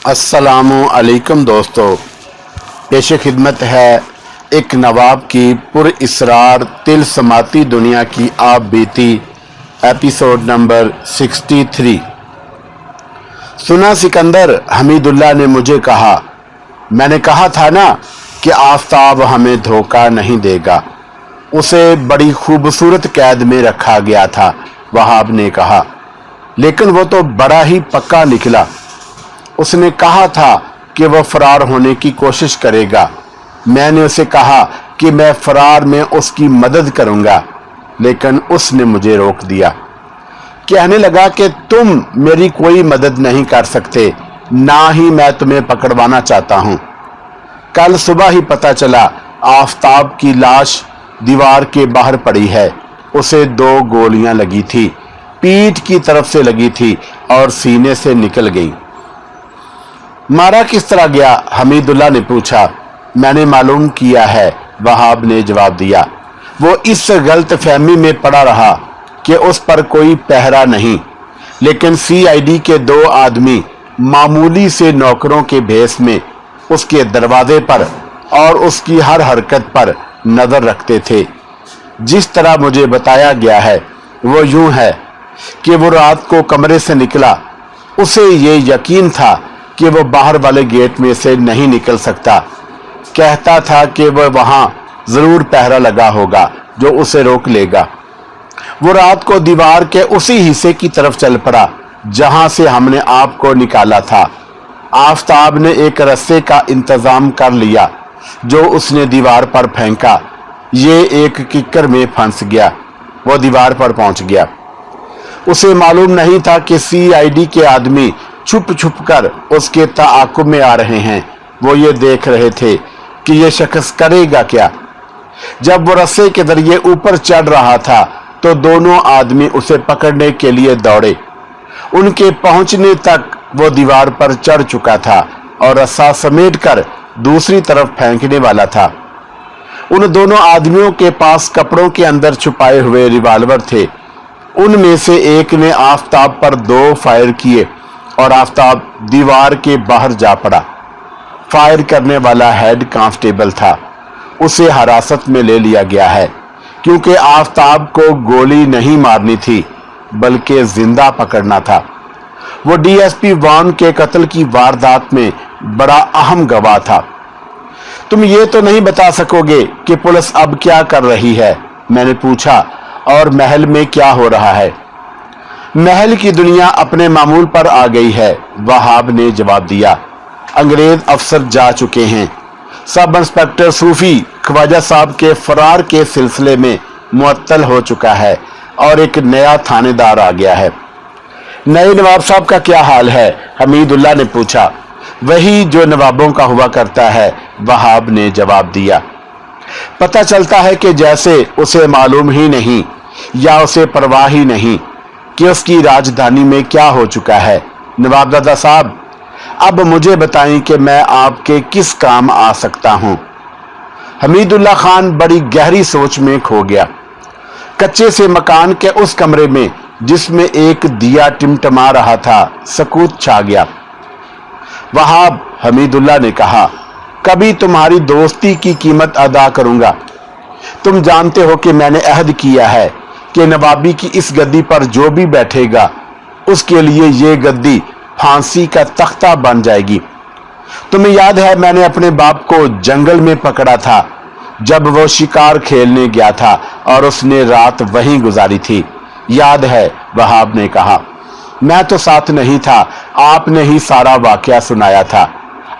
अस्सलामु अलैकुम दोस्तों, पेश खिदमत है एक नवाब की पुरइसरार तिलस्माती दुनिया की आप बीती एपिसोड नंबर 63। सुना सिकंदर, हमीदुल्लाह ने मुझे कहा, मैंने कहा था ना कि आफताब हमें धोखा नहीं देगा। उसे बड़ी खूबसूरत कैद में रखा गया था, वहाब ने कहा, लेकिन वो तो बड़ा ही पक्का निकला। उसने कहा था कि वह फरार होने की कोशिश करेगा। मैंने उसे कहा कि मैं फरार में उसकी मदद करूंगा, लेकिन उसने मुझे रोक दिया। कहने लगा कि तुम मेरी कोई मदद नहीं कर सकते, ना ही मैं तुम्हें पकड़वाना चाहता हूं। कल सुबह ही पता चला आफताब की लाश दीवार के बाहर पड़ी है। उसे 2 गोलियां लगी थी, पीठ की तरफ से लगी थी और सीने से निकल गई। मारा किस तरह गया? हमीदुल्लाह ने पूछा। मैंने मालूम किया है, वहाब ने जवाब दिया। वो इस गलत फहमी में पड़ा रहा कि उस पर कोई पहरा नहीं, लेकिन सीआईडी के 2 आदमी मामूली से नौकरों के भेस में उसके दरवाजे पर और उसकी हर हरकत पर नजर रखते थे। जिस तरह मुझे बताया गया है वो यूं है कि वो रात को कमरे से निकला। उसे ये यकीन था कि वो बाहर वाले गेट में से नहीं निकल सकता। कहता था कि वह वहां जरूर पहरा लगा होगा जो उसे रोक लेगा। वो रात को दीवार के उसी हिस्से की तरफ चल पड़ा जहां से हमने आपको निकाला था। आफताब ने एक रस्से का इंतजाम कर लिया जो उसने दीवार पर फेंका। ये एक किक्कर में फंस गया। वो दीवार पर पहुंच गया। उसे मालूम नहीं था कि सीआईडी के आदमी छुप छुप कर उसके ताक़ुब में आ रहे हैं। वो ये देख रहे थे कि ये शख्स करेगा क्या। जब वो रस्से के जरिए ऊपर चढ़ रहा था तो दोनों आदमी उसे पकड़ने के लिए दौड़े। उनके पहुंचने तक वो दीवार पर चढ़ चुका था और रस्सा समेटकर दूसरी तरफ फेंकने वाला था। उन दोनों आदमियों के पास कपड़ों के अंदर छुपाए हुए रिवाल्वर थे। उनमें से एक ने आफताब पर 2 फायर किए और आफताब दीवार के बाहर जा पड़ा। फायर करने वाला हेड कांस्टेबल था। उसे हिरासत में ले लिया गया है क्योंकि आफताब को गोली नहीं मारनी थी बल्कि जिंदा पकड़ना था। वो डीएसपी वान के कत्ल की वारदात में बड़ा अहम गवाह था। तुम ये तो नहीं बता सकोगे कि पुलिस अब क्या कर रही है? मैंने पूछा। और महल में क्या हो रहा है? महल की दुनिया अपने मामूल पर आ गई है, वहाब ने जवाब दिया। अंग्रेज अफसर जा चुके हैं। सब इंस्पेक्टर सूफी ख्वाजा साहब के फरार के सिलसिले में मुअत्तल हो चुका है और एक नया थानेदार आ गया है। नए नवाब साहब का क्या हाल है? हमीदुल्लाह ने पूछा। वही जो नवाबों का हुआ करता है, वहाब ने जवाब दिया। पता चलता है कि जैसे उसे मालूम ही नहीं या उसे परवाह ही नहीं कि उसकी राजधानी में क्या हो चुका है। नवाबजादा साहब, अब मुझे बताएं कि मैं आपके किस काम आ सकता हूं। हमीदुल्लाह खान बड़ी गहरी सोच में खो गया। कच्चे से मकान के उस कमरे में जिसमें एक दिया टिमटिमा रहा था, सकूत छा गया। वहाब, हमीदुल्लाह ने कहा, कभी तुम्हारी दोस्ती की कीमत अदा करूंगा। तुम जानते हो कि मैंने अहद किया है कि नवाबी की इस गद्दी पर जो भी बैठेगा उसके लिए ये गद्दी फांसी का तख्ता बन जाएगी। तुम्हें याद है मैंने अपने बाप को जंगल में पकड़ा था जब वो शिकार खेलने गया था और उसने रात वहीं गुजारी थी। याद है? वहाब ने कहा। मैं तो साथ नहीं था, आपने ही सारा वाकया सुनाया था।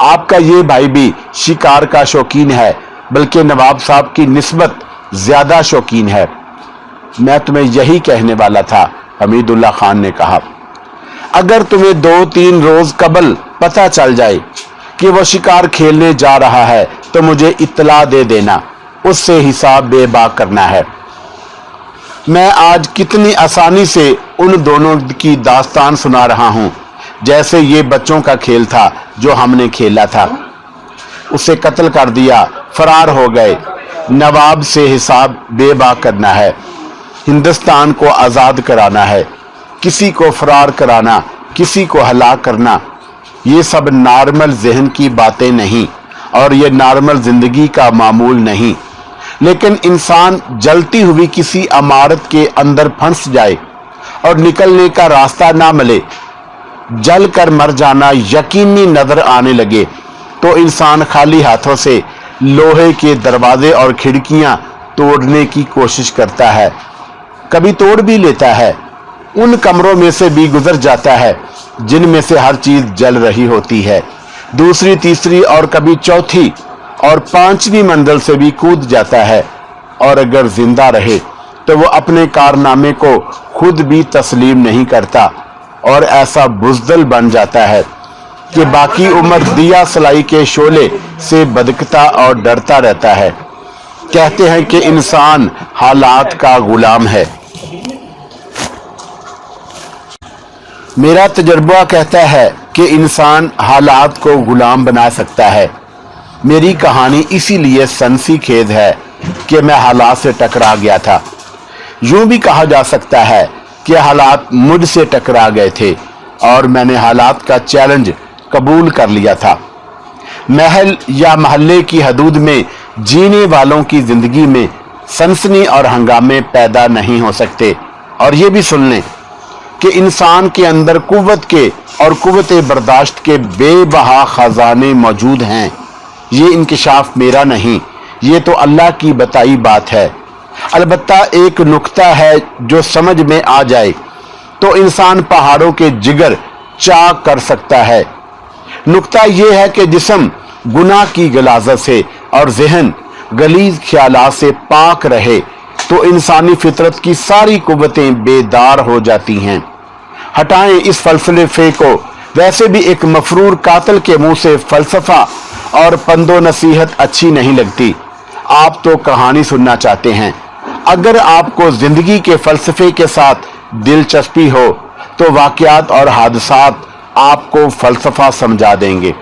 आपका ये भाई भी शिकार का शौकीन है, बल्कि नवाब साहब की निस्बत ज्यादा शौकीन है। मैं तुम्हें यही कहने वाला था, हमीदुल्लाह खान ने कहा। अगर तुम्हें 2-3 रोज कबल पता चल जाए कि वो शिकार खेलने जा रहा है तो मुझे इत्तला दे देना। उससे हिसाब बेबाक करना है। मैं आज कितनी आसानी से उन दोनों की दास्तान सुना रहा हूं जैसे ये बच्चों का खेल था जो हमने खेला था। उसे कत्ल कर दिया, फरार हो गए। नवाब से हिसाब बेबाक करना है। हिंदुस्तान को आज़ाद कराना है। किसी को फरार कराना, किसी को हलाक करना, ये सब नॉर्मल जहन की बातें नहीं और ये नॉर्मल जिंदगी का मामूल नहीं। लेकिन इंसान जलती हुई किसी इमारत के अंदर फंस जाए और निकलने का रास्ता ना मिले, जल कर मर जाना यकीनी नजर आने लगे, तो इंसान खाली हाथों से लोहे के दरवाजे और खिड़कियां तोड़ने की कोशिश करता है। कभी तोड़ भी लेता है, उन कमरों में से भी गुजर जाता है जिनमें से हर चीज जल रही होती है। दूसरी, तीसरी और कभी चौथी और पांचवी मंजिल से भी कूद जाता है, और अगर जिंदा रहे तो वो अपने कारनामे को खुद भी तस्लीम नहीं करता और ऐसा बुज़दिल बन जाता है कि बाकी उम्र दिया सलाई के शोले से बदकता और डरता रहता है। कहते हैं कि इंसान हालात का गुलाम है। मेरा तजुर्बा कहता है कि इंसान हालात को गुलाम बना सकता है। मेरी कहानी इसीलिए सनसीखेज है कि मैं हालात से टकरा गया था। यूं भी कहा जा सकता है कि हालात मुझसे टकरा गए थे और मैंने हालात का चैलेंज कबूल कर लिया था। महल या महल्ले की हदूद में जीने वालों की जिंदगी में सनसनी और हंगामे पैदा नहीं हो सकते। और ये भी सुन लें कि इंसान के अंदर कुव्वत के और कुव्वत बर्दाश्त के बेबहा खजाने मौजूद हैं। ये इंकिशाफ मेरा नहीं, ये तो अल्लाह की बताई बात है। अलबत्ता एक नुक्ता है जो समझ में आ जाए तो इंसान पहाड़ों के जिगर चाक कर सकता है। नुक्ता यह है कि जिस्म गुनाह की गलाजत से और जहन गलीज ख्यालात से पाक रहे तो इंसानी फितरत की सारी कुव्वतें बेदार हो जाती हैं। हटाएं इस फलसफे को। वैसे भी एक मफरूर कातिल के मुंह से फलसफा और पंदो नसीहत अच्छी नहीं लगती। आप तो कहानी सुनना चाहते हैं। अगर आपको जिंदगी के फलसफे के साथ दिलचस्पी हो तो वाकयात और हादसात आपको फलसफा समझा देंगे।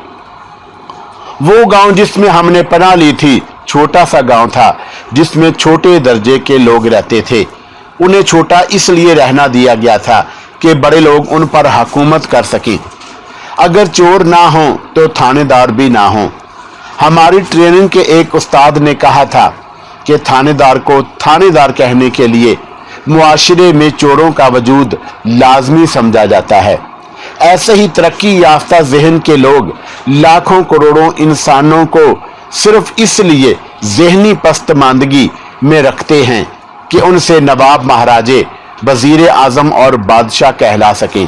वो गांव जिसमें हमने पनाह ली थी छोटा सा गांव था जिसमें छोटे दर्जे के लोग रहते थे। उन्हें छोटा इसलिए रहना दिया गया था कि बड़े लोग उन पर हुकूमत कर सकें। अगर चोर ना हो तो थानेदार भी ना हो। हमारी ट्रेनिंग के एक उस्ताद ने कहा था कि थानेदार को थानेदार कहने के लिए मुआशरे में चोरों का वजूद लाजमी समझा जाता है। ऐसे ही तरक्की याफ्ता जहन के लोग लाखों करोड़ों इंसानों को सिर्फ इसलिए जहनी पस्तमानदगी में रखते हैं कि उनसे नवाब, महाराजे, वजीर आजम और बादशाह कहला सकें।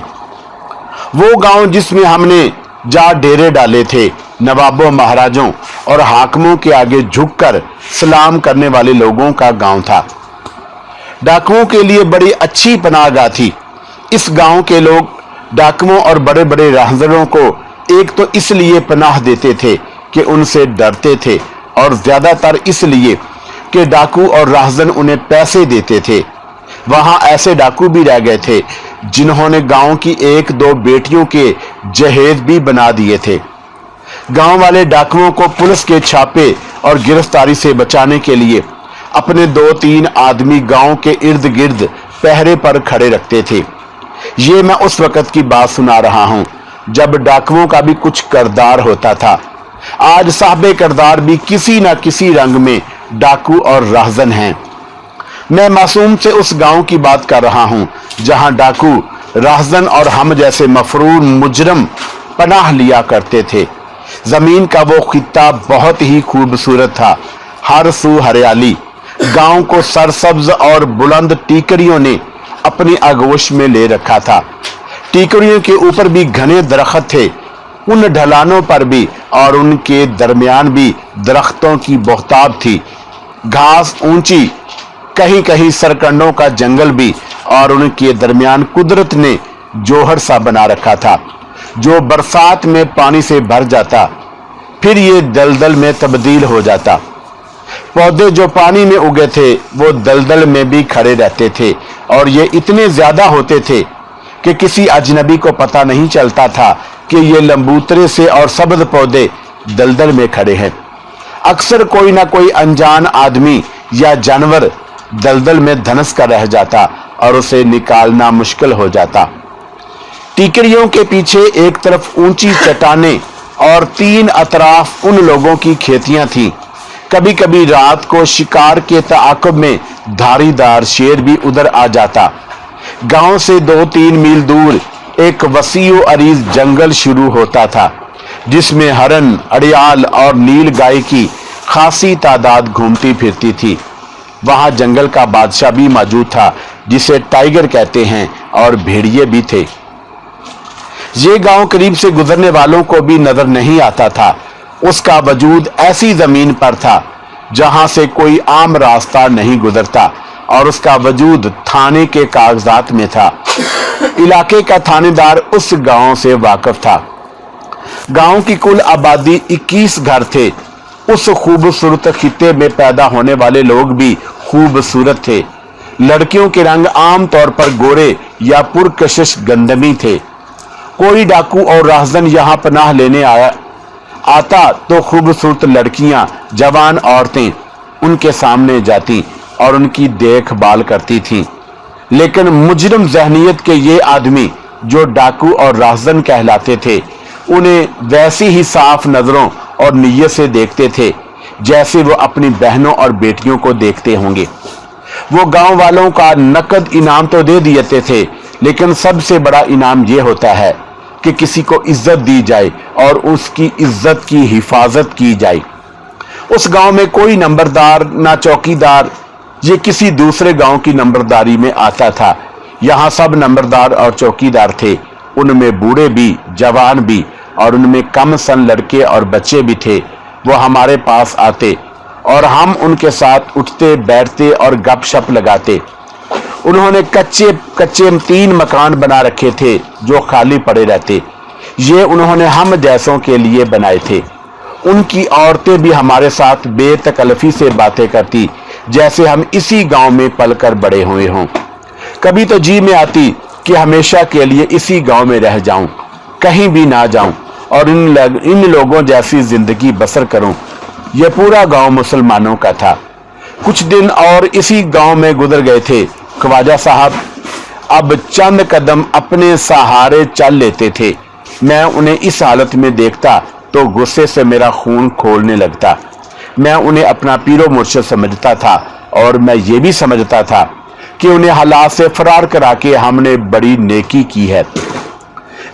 वो गांव जिसमें हमने जा डेरे डाले थे नवाबों, महाराजों और हाकिमों के आगे झुककर सलाम करने वाले लोगों का गांव था। डाकुओं के लिए बड़ी अच्छी पनाहगाह थी। इस गांव के लोग डाकुओं और बड़े बड़े राहगीरों को एक तो इसलिए पनाह देते थे कि उनसे डरते थे और ज्यादातर इसलिए कि डाकू और राहगीर उन्हें पैसे देते थे। वहां ऐसे डाकू भी रह गए थे जिन्होंने गांव की एक दो बेटियों के जहेज भी बना दिए थे। गांव वाले डाकुओं को पुलिस के छापे और गिरफ्तारी से बचाने के लिए अपने 2-3 आदमी गांव के इर्द गिर्द पहरे पर खड़े रखते थे। ये मैं उस वक्त की बात सुना रहा हूं जब डाकुओं का भी कुछ किरदार होता था। आज साहबे किरदार भी किसी न किसी रंग में डाकू और राहजन हैं। मैं मासूम से उस गांव की बात कर रहा हूं जहां डाकू, राहजन और हम जैसे मफरूर मुजरम पनाह लिया करते थे। जमीन का वो खित्ता बहुत ही खूबसूरत था। हर सू हरियाली, गांव को सरसब्ज और बुलंद टीकरियों ने अपनी आगोश में ले रखा था। टीकरियों के ऊपर भी घने दरख्त थे, उन ढलानों पर भी और उनके दरमियान भी दरख्तों की बहुताब थी। घास ऊंची, कहीं कहीं सरकंडों का जंगल भी, और उनके दरमियान कुदरत ने जोहर सा बना रखा था जो बरसात में पानी से भर जाता, फिर ये दलदल में तब्दील हो जाता। पौधे जो पानी में उगे थे वो दलदल में भी खड़े रहते थे और ये इतने ज्यादा होते थे कि किसी अजनबी को पता नहीं चलता था कि ये लंबूतरे से और सब्ज पौधे दलदल में खड़े हैं। अक्सर कोई ना कोई अनजान आदमी या जानवर दलदल में धंस कर रह जाता और उसे निकालना मुश्किल हो जाता। टीकरियों के पीछे एक तरफ ऊंची चट्टानें और तीन अतराफ उन लोगों की खेतियां थीं। कभी कभी रात को शिकार के ताक़ुब में धारीदार शेर भी उधर आ जाता। गांव से 2-3 मील दूर एक वसीओ अरीज जंगल शुरू होता था, जिसमें हरन, अड़ियाल और नील गाय की खासी तादाद घूमती फिरती थी। वहां जंगल का बादशाह भी मौजूद था, जिसे टाइगर कहते हैं, और भेड़िए भी थे। ये गांव करीब से गुजरने वालों को भी नजर नहीं आता था। उसका वजूद ऐसी जमीन पर था जहां से कोई आम रास्ता नहीं गुजरता, और उसका वजूद थाने के कागजात में था। इलाके का थानेदार उस गांव से वाकिफ था। गांव की कुल आबादी 21 घर थे। उस खूबसूरत खित्ते में पैदा होने वाले लोग भी खूबसूरत थे। लड़कियों के रंग आम तौर पर गोरे या पुरकशिश गंदमी थे। कोई डाकू और राहजन यहाँ पनाह लेने आता तो खूबसूरत लड़कियां, जवान औरतें उनके सामने जाती और उनकी देखभाल करती थीं। लेकिन मुजरिम जहनीत के ये आदमी जो डाकू और राहजन कहलाते थे, उन्हें वैसी ही साफ नजरों और नीयत से देखते थे जैसे वो अपनी बहनों और बेटियों को देखते होंगे। वो गांव वालों का नकद इनाम तो दे देते थे, लेकिन सबसे बड़ा इनाम ये होता है कि किसी को इज्जत दी जाए और उसकी इज्जत की हिफाजत की जाए। उस गांव में कोई नंबरदार ना चौकीदार ये किसी दूसरे गांव की नंबरदारी में आता था। यहाँ सब नंबरदार और चौकीदार थे। उनमें बूढ़े भी, जवान भी, और उनमें कम सन लड़के और बच्चे भी थे। वो हमारे पास आते और हम उनके साथ उठते बैठते और गपशप लगाते। उन्होंने कच्चे 3 मकान बना रखे थे जो खाली पड़े रहते। ये उन्होंने हम जैसों के लिए बनाए थे। उनकी औरतें भी हमारे साथ बेतकल्फी से बातें करती जैसे हम इसी गांव में पलकर बड़े हुए हों। कभी तो जी में आती कि हमेशा के लिए इसी गांव में रह जाऊं, कहीं भी ना जाऊं और इन लोगों जैसी जिंदगी बसर करूं। यह पूरा गांव मुसलमानों का था। कुछ दिन और इसी गांव में गुजर गए थे। ख्वाजा साहब अब चंद कदम अपने सहारे चल लेते थे। मैं उन्हें इस हालत में देखता तो गुस्से से मेरा खून खोलने लगता। मैं उन्हें अपना पीरो मुर्शिद समझता था और मैं ये भी समझता था कि उन्हें हालात से फरार करा के हमने बड़ी नेकी की है।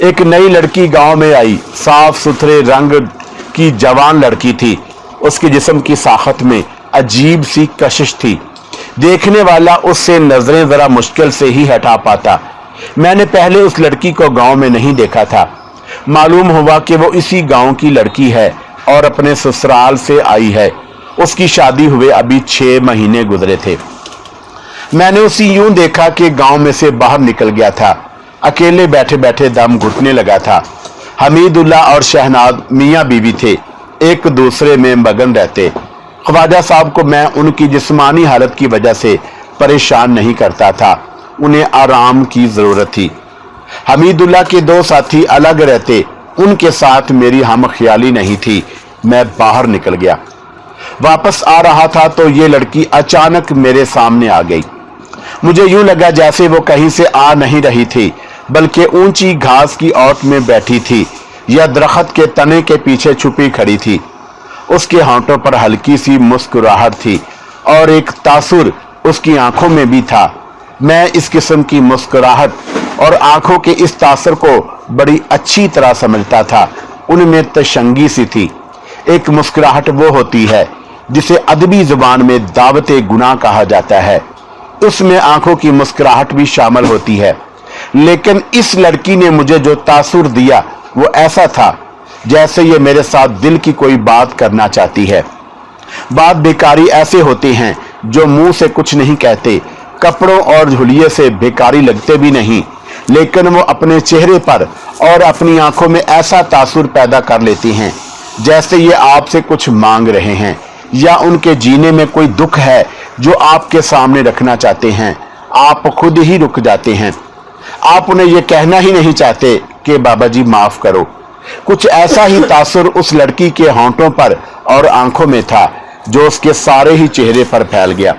एक नई लड़की गांव में आई। साफ सुथरे रंग की जवान लड़की थी। उसके जिस्म की साखत में अजीब सी कशिश थी। देखने वाला उससे नजरें जरा मुश्किल से ही हटा पाता। मैंने पहले उस लड़की को गांव में नहीं देखा था। मालूम हुआ कि वो इसी गांव की लड़की है और अपने ससुराल से आई है। उसकी शादी हुए अभी 6 महीने गुजरे थे। मैंने उसे यूं देखा कि गांव में से बाहर निकल गया था। अकेले बैठे बैठे दम घुटने लगा था। हमीदुल्लाह और शहनाज मियाँ बीवी थे, एक दूसरे में मगन रहते। ख्वाजा साहब को मैं उनकी जिस्मानी हालत की वजह से परेशान नहीं करता था। उन्हें आराम की जरूरत थी। हमीदुल्लाह के 2 साथी अलग रहते, उनके साथ मेरी हमख्याली नहीं थी। मैं बाहर निकल गया। वापस आ रहा था तो ये लड़की अचानक मेरे सामने आ गई। मुझे यूं लगा जैसे वो कहीं से आ नहीं रही थी, बल्कि ऊंची घास की ओट में बैठी थी या दरख्त के तने के पीछे छुपी खड़ी थी। उसके होंठों पर हल्की सी मुस्कुराहट थी और एक तासुर उसकी आंखों में भी था। मैं इस किस्म की मुस्कुराहट और आंखों के इस तासुर को बड़ी अच्छी तरह समझता था। उनमें तशंगी सी थी। एक मुस्कुराहट वो होती है जिसे अदबी जुबान में दावते गुनाह कहा जाता है। उसमें आंखों की मुस्कुराहट भी शामिल होती है। लेकिन इस लड़की ने मुझे जो तासुर दिया वो ऐसा था जैसे ये मेरे साथ दिल की कोई बात करना चाहती है। बात बेकारी ऐसे होते हैं जो मुंह से कुछ नहीं कहते, कपड़ों और झुलिये से बेकारी लगते भी नहीं, लेकिन वो अपने चेहरे पर और अपनी आंखों में ऐसा तासुर पैदा कर लेती हैं जैसे ये आपसे कुछ मांग रहे हैं या उनके जीने में कोई दुख है जो आपके सामने रखना चाहते हैं। आप खुद ही रुक जाते हैं। आप उन्हें यह कहना ही नहीं चाहते कि बाबा जी माफ करो। कुछ ऐसा ही तासुर उस लड़की के होंठों पर और आंखों में था जो उसके सारे ही चेहरे पर फैल गया।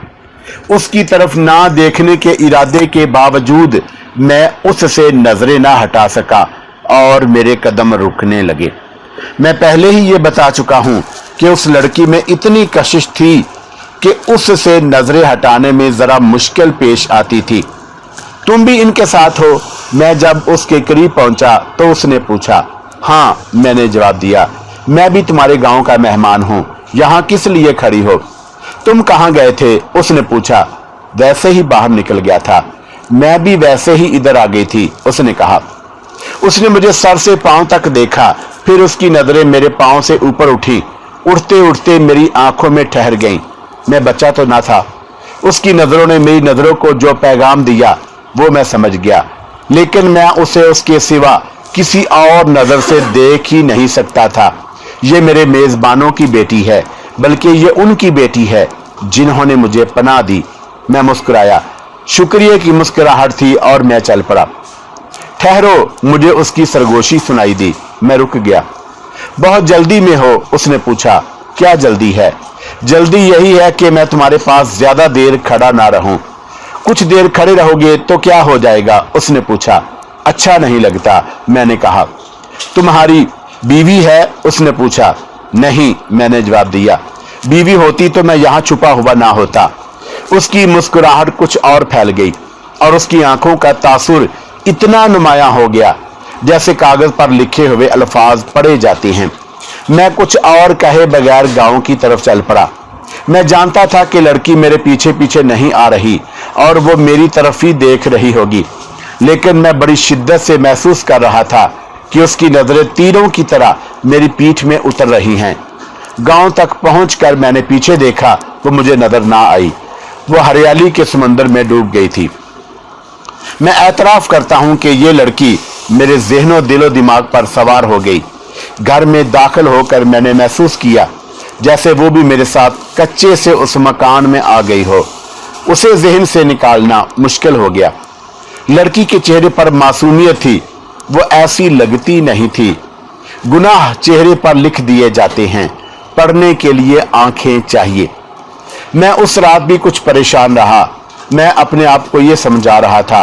उसकी तरफ ना देखने के इरादे के बावजूद मैं उससे नजरें ना हटा सका और मेरे कदम रुकने लगे। मैं पहले ही ये बता चुका हूं कि उस लड़की में इतनी कशिश थी कि उससे नजरें हटाने में जरा मुश्किल पेश आती थी। तुम भी इनके साथ हो? मैं जब उसके करीब पहुंचा तो उसने पूछा। हाँ, मैंने जवाब दिया, मैं भी तुम्हारे गांव का मेहमान हूं। यहाँ किस लिए खड़ी हो? तुम कहाँ गए थे? उसने पूछा। वैसे ही बाहर निकल गया था। मैं भी वैसे ही इधर आ गई थी, उसने कहा। उसने मुझे सर से पांव तक देखा, फिर उसकी नजरें मेरे पांव से ऊपर उठी। उठते उठते मेरी आंखों में ठहर गईं। मैं बच्चा तो ना था। उसकी नजरों ने मेरी नजरों को जो पैगाम दिया वो मैं समझ गया, लेकिन मैं उसे उसके सिवा किसी और नजर से देख ही नहीं सकता था। ये मेरे मेजबानों की बेटी है, बल्कि ये उनकी बेटी है जिन्होंने मुझे पनाह दी। मैं मुस्कुराया। शुक्रिया की मुस्कुराहट थी और मैं चल पड़ा। ठहरो, मुझे उसकी सरगोशी सुनाई दी। मैं रुक गया। बहुत जल्दी में हो? उसने पूछा। क्या जल्दी है? जल्दी यही है कि मैं तुम्हारे पास ज्यादा देर खड़ा ना रहूं। कुछ देर खड़े रहोगे तो क्या हो जाएगा? उसने पूछा। अच्छा नहीं लगता, मैंने कहा। तुम्हारी बीवी है? उसने पूछा। नहीं, मैंने जवाब दिया। बीवी होती तो मैं यहाँ छुपा हुआ ना होता। उसकी मुस्कुराहट कुछ और फैल गई और उसकी आंखों का तासुर इतना नुमायां हो गया जैसे कागज पर लिखे हुए अल्फाज पढ़े जाते हैं। मैं कुछ और कहे बगैर गांव की तरफ चल पड़ा। मैं जानता था कि लड़की मेरे पीछे पीछे नहीं आ रही और वो मेरी तरफ ही देख रही होगी, लेकिन मैं बड़ी शिद्दत से महसूस कर रहा था कि उसकी नजरें तीरों की तरह मेरी पीठ में उतर रही हैं। गांव तक पहुंचकर मैंने पीछे देखा, वो मुझे नजर ना आई। वो हरियाली के समंदर में डूब गई थी। मैं एतराफ करता हूं कि ये लड़की मेरे ज़हनो दिलो दिमाग पर सवार हो गई। घर में दाखिल होकर मैंने महसूस किया जैसे वो भी मेरे साथ कच्चे से उस मकान में आ गई हो। उसे ज़हन से निकालना मुश्किल हो गया। लड़की के चेहरे पर मासूमियत थी, वो ऐसी लगती नहीं थी। गुनाह चेहरे पर लिख दिए जाते हैं, पढ़ने के लिए आंखें चाहिए। मैं उस रात भी कुछ परेशान रहा। मैं अपने आप को यह समझा रहा था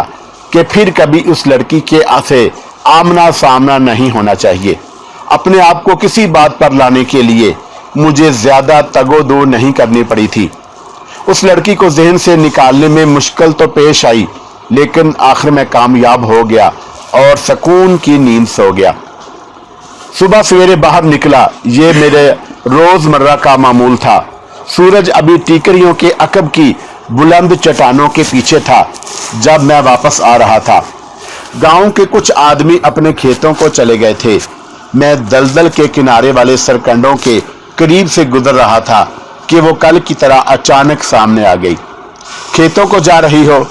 कि फिर कभी उस लड़की के से आमना सामना नहीं होना चाहिए। अपने आप को किसी बात पर लाने के लिए मुझे ज्यादा तगोदो नहीं करनी पड़ी थी। उस लड़की को ज़हन से निकालने में मुश्किल तो पेश आई, लेकिन आखिर में कामयाब हो गया और सुकून की नींद सो गया। सुबह सवेरे बाहर निकला। ये मेरे रोजमर्रा का मामूल था। सूरज अभी टीकरियों के अकब की बुलंद चट्टानों के पीछे था जब मैं वापस आ रहा था। गांव के कुछ आदमी अपने खेतों को चले गए थे। मैं दलदल के किनारे वाले सरकंडों के करीब से गुजर रहा था कि वो कल की तरह अचानक सामने आ गई। खेतों को जा रही हो?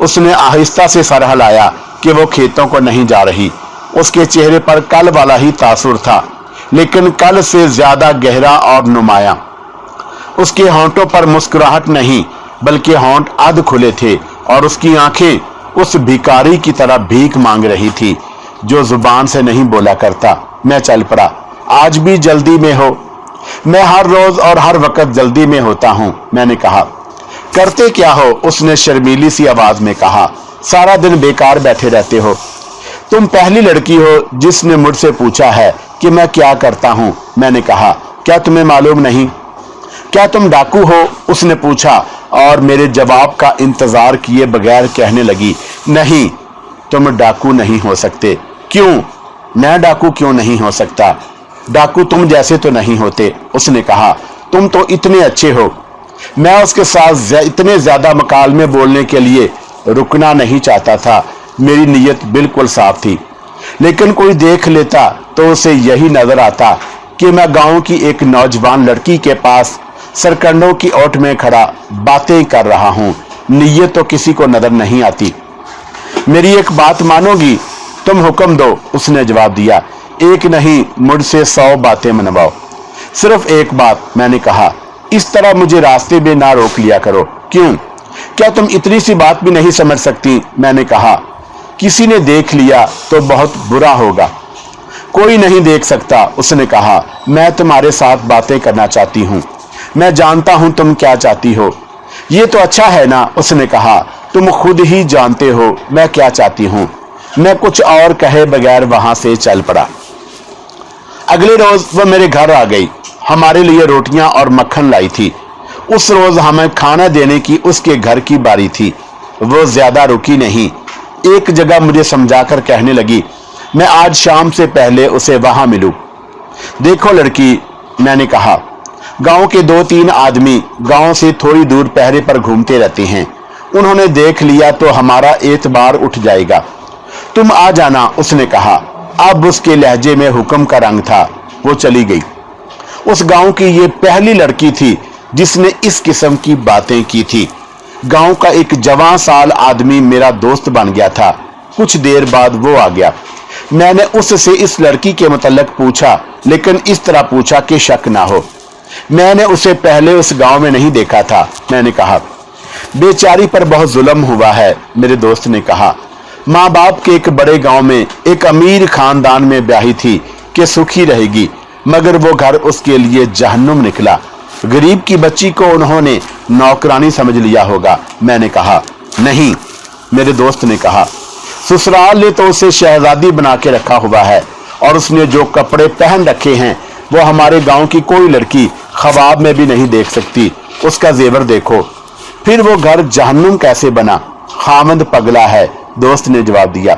उसने आहिस्ता से सर हिलाया कि वो खेतों को नहीं जा रही। उसके चेहरे पर कल वाला ही तासुर था, लेकिन कल से ज्यादा गहरा और नुमाया। उसके होंठों पर मुस्कुराहट नहीं, बल्कि होंठ अध खुले थे और उसकी आंखें उस भिखारी की तरह भीख मांग रही थी जो जुबान से नहीं बोला करता। मैं चल पड़ा। आज भी जल्दी में हो? मैं हर रोज और हर वक्त जल्दी में होता हूं, मैंने कहा। करते क्या हो? उसने शर्मीली सी आवाज में कहा। सारा दिन बेकार बैठे रहते हो। तुम पहली लड़की हो जिसने मुझसे पूछा है कि मैं क्या करता हूं, मैंने कहा। क्या तुम्हें मालूम नहीं? क्या तुम डाकू हो? उसने पूछा और मेरे जवाब का इंतजार किए बगैर कहने लगी, नहीं, तुम डाकू नहीं हो सकते। क्यों? मैं डाकू क्यों नहीं हो सकता? डाकू तुम जैसे तो नहीं होते, उसने कहा। तुम तो इतने अच्छे हो। मैं उसके साथ इतने ज्यादा मकालमे बोलने के लिए रुकना नहीं चाहता था। मेरी नीयत बिल्कुल साफ थी, लेकिन कोई देख लेता तो उसे यही नजर आता कि मैं गांव की एक नौजवान लड़की के पास सरकंडों की ओट में खड़ा बातें कर रहा हूं। नीयत तो किसी को नजर नहीं आती। मेरी एक बात मानोगी? तुम हुक्म दो, उसने जवाब दिया। एक नहीं, मुझसे 100 बातें मनवाओ। सिर्फ एक बात, मैंने कहा। इस तरह मुझे रास्ते में ना रोक लिया करो। क्यों? क्या तुम इतनी सी बात भी नहीं समझ सकती? मैंने कहा। किसी ने देख लिया तो बहुत बुरा होगा। कोई नहीं देख सकता, उसने कहा। मैं तुम्हारे साथ बातें करना चाहती हूँ। मैं जानता हूं तुम क्या चाहती हो। ये तो अच्छा है ना, उसने कहा। तुम खुद ही जानते हो मैं क्या चाहती हूँ। मैं कुछ और कहे बगैर वहां से चल पड़ा। अगले रोज वह मेरे घर आ गई। हमारे लिए रोटियां और मक्खन लाई थी। उस रोज हमें खाना देने की उसके घर की बारी थी। वो ज्यादा रुकी नहीं। एक जगह मुझे समझाकर कहने लगी, मैं आज शाम से पहले उसे वहां मिलूं। देखो लड़की, मैंने कहा, गांव के 2-3 आदमी गांव से थोड़ी दूर पहरे पर घूमते रहते हैं। उन्होंने देख लिया तो हमारा एतबार उठ जाएगा। तुम आ जाना, उसने कहा। अब उसके लहजे में हुक्म का रंग था। वो चली गई। उस गांव की ये पहली लड़की थी जिसने इस किस्म की बातें की थी। गांव का एक जवान साल आदमी मेरा दोस्त बन गया था। कुछ देर बाद वो आ गया। मैंने उससे इस लड़की के मुतल्लिक पूछा, लेकिन इस तरह पूछा कि शक ना हो। मैंने उसे पहले उस गांव में नहीं देखा था। मैंने कहा, बेचारी पर बहुत जुल्म हुआ है। मेरे दोस्त ने कहा, माँ बाप के एक बड़े गांव में एक अमीर खानदान में ब्याही थी कि सुखी रहेगी, मगर वो घर उसके लिए जहन्नुम निकला। गरीब की बच्ची को उन्होंने नौकरानी समझ लिया होगा। मैंने कहा, नहीं। मेरे दोस्त ने कहा, ससुराल ने तो उसे शहजादी बना के रखा हुआ है, और उसने जो कपड़े पहन रखे हैं वो हमारे गांव की कोई लड़की ख्वाब में भी नहीं देख सकती। उसका जेवर देखो। फिर वो घर जहन्नुम कैसे बना? खामद पगला है, दोस्त ने जवाब दिया।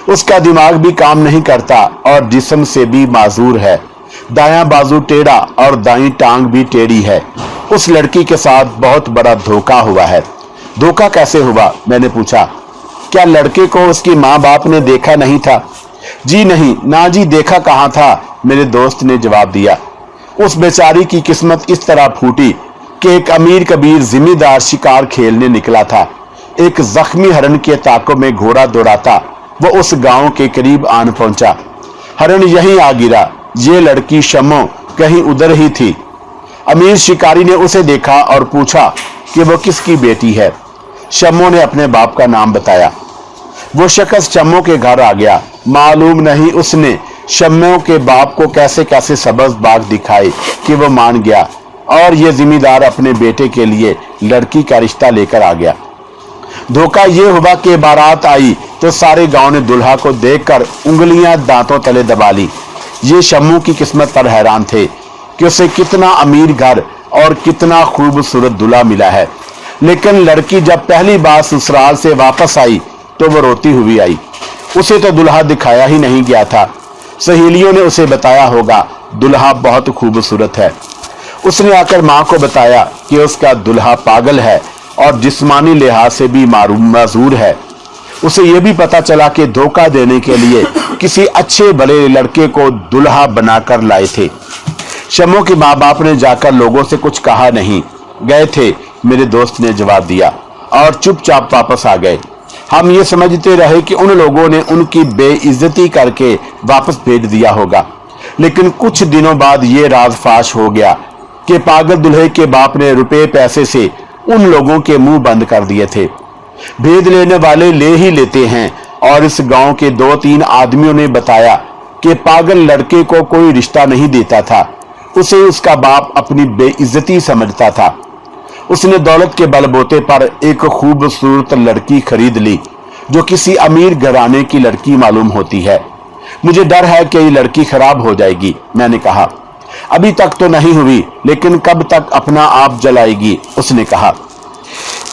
उसका दिमाग भी काम नहीं करता और जिस्म से भी माजूर है। दायां बाजू टेढ़ा और दाईं टांग भी टेढ़ी है। उस लड़की के साथ बहुत बड़ा धोखा हुआ है। धोखा कैसे हुआ? मैंने पूछा। क्या लड़के को उसकी माँ बाप ने देखा नहीं था? जी नहीं, ना जी, देखा कहाँ था, मेरे दोस्त ने जवाब दिया। उस बेचारी की किस्मत इस तरह फूटी कि एक अमीर कबीर जिम्मेदार शिकार खेलने निकला था। एक जख्मी हरण के ताकों में घोड़ा दौड़ाता वो उस गांव के करीब आन पहुंचा। हरण यहीं आ गिरा। ये लड़की शमो कहीं उधर ही थी। अमीर शिकारी ने उसे देखा और पूछा कि वो किसकी बेटी है। शमो ने अपने बाप का नाम बताया। वो शख्स शमो के घर आ गया। मालूम नहीं उसने शमो के बाप को कैसे कैसे सबज बाग दिखाए कि वो मान गया, और ये जिम्मेदार अपने बेटे के लिए लड़की का रिश्ता लेकर आ गया। धोखा ये हुआ कि बारात आई तो सारे गांव ने दुल्हा को देखकर उंगलियां दांतों तले दबा ली। ये शम्मू की किस्मत पर हैरान थे कि उसे कितना अमीर घर और कितना खूबसूरत दूल्हा मिला है। लेकिन लड़की जब पहली बार ससुराल से वापस आई तो वो रोती हुई आई। उसे तो दूल्हा दिखाया ही नहीं गया था। सहेलियों ने उसे बताया होगा दूल्हा बहुत खूबसूरत है। उसने आकर माँ को बताया कि उसका दूल्हा पागल है और जिस्मानी लिहाज से भी माजूर है। उसे यह भी पता चला कि धोखा देने के लिए किसी अच्छे भले लड़के को दूल्हा बनाकर लाए थे। शमो के माँ बाप ने जाकर लोगों से कुछ कहा नहीं। गए थे, मेरे दोस्त ने जवाब दिया, और चुपचाप वापस आ गए। हम ये समझते रहे कि उन लोगों ने उनकी बेइज्जती करके वापस भेज दिया होगा। लेकिन कुछ दिनों बाद ये राज फाश हो गया कि पागल दूल्हे के बाप ने रुपए पैसे से उन लोगों के मुंह बंद कर दिए थे। भेद लेने वाले ले ही लेते हैं, और इस गांव के 2-3 आदमियों ने बताया कि पागल लड़के को कोई रिश्ता नहीं देता था। उसे उसका बाप अपनी बेइज्जती समझता था। उसने दौलत के बलबूते पर एक खूबसूरत लड़की खरीद ली जो किसी अमीर घराने की लड़की मालूम होती है। मुझे डर है कि ये लड़की खराब हो जाएगी। मैंने कहा, अभी तक तो नहीं हुई, लेकिन कब तक अपना आप जलाएगी? उसने कहा।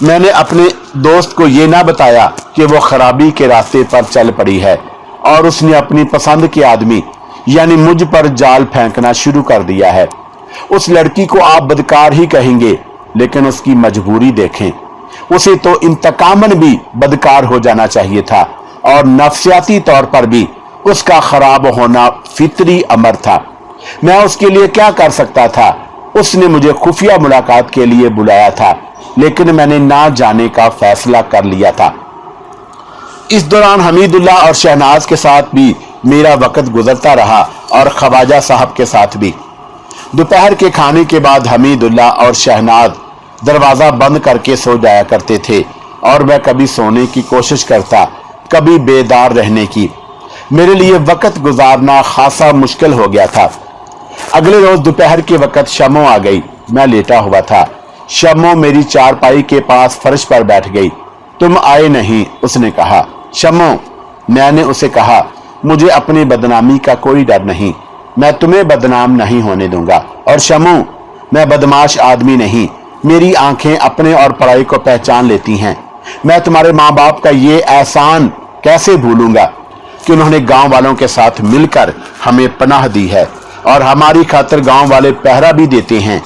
मैंने अपने दोस्त को ये ना बताया कि वो खराबी के रास्ते पर चल पड़ी है और उसने अपनी पसंद के आदमी यानी मुझ पर जाल फेंकना शुरू कर दिया है। उस लड़की को आप बदकार ही कहेंगे, लेकिन उसकी मजबूरी देखें। उसे तो इंतकामन भी बदकार हो जाना चाहिए था, और नफसियाती तौर पर भी उसका खराब होना फितरी अमर था। मैं उसके लिए क्या कर सकता था? उसने मुझे खुफिया मुलाकात के लिए बुलाया था, लेकिन मैंने ना जाने का फैसला कर लिया था। इस दौरान हमीदुल्लाह और शहनाज के साथ भी मेरा वक्त गुजरता रहा, और ख्वाजा साहब के साथ भी। दोपहर के खाने के बाद हमीदुल्लाह और शहनाज दरवाज़ा बंद करके सो जाया करते थे, और मैं कभी सोने की कोशिश करता, कभी बेदार रहने की। मेरे लिए वक्त गुजारना खासा मुश्किल हो गया था। अगले रोज दोपहर के वक्त शमो आ गई। मैं लेटा हुआ था। शम्मो मेरी चारपाई के पास फर्श पर बैठ गई। तुम आए नहीं, उसने कहा। शम्मो, मैंने उसे कहा, मुझे अपनी बदनामी का कोई डर नहीं, मैं तुम्हें बदनाम नहीं होने दूंगा। और शम्मो, मैं बदमाश आदमी नहीं, मेरी आंखें अपने और पराई को पहचान लेती हैं। मैं तुम्हारे माँ बाप का ये एहसान कैसे भूलूंगा कि उन्होंने गांव वालों के साथ मिलकर हमें पनाह दी है और हमारी खातिर गांव वाले पहरा भी देते हैं।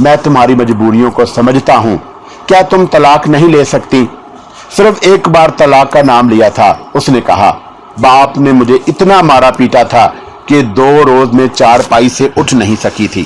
मैं तुम्हारी मजबूरियों को समझता हूं। क्या तुम तलाक नहीं ले सकती? सिर्फ एक बार तलाक का नाम लिया था, उसने कहा। बाप ने मुझे इतना मारा पीटा था कि 2 रोज में चारपाई से उठ नहीं सकी थी।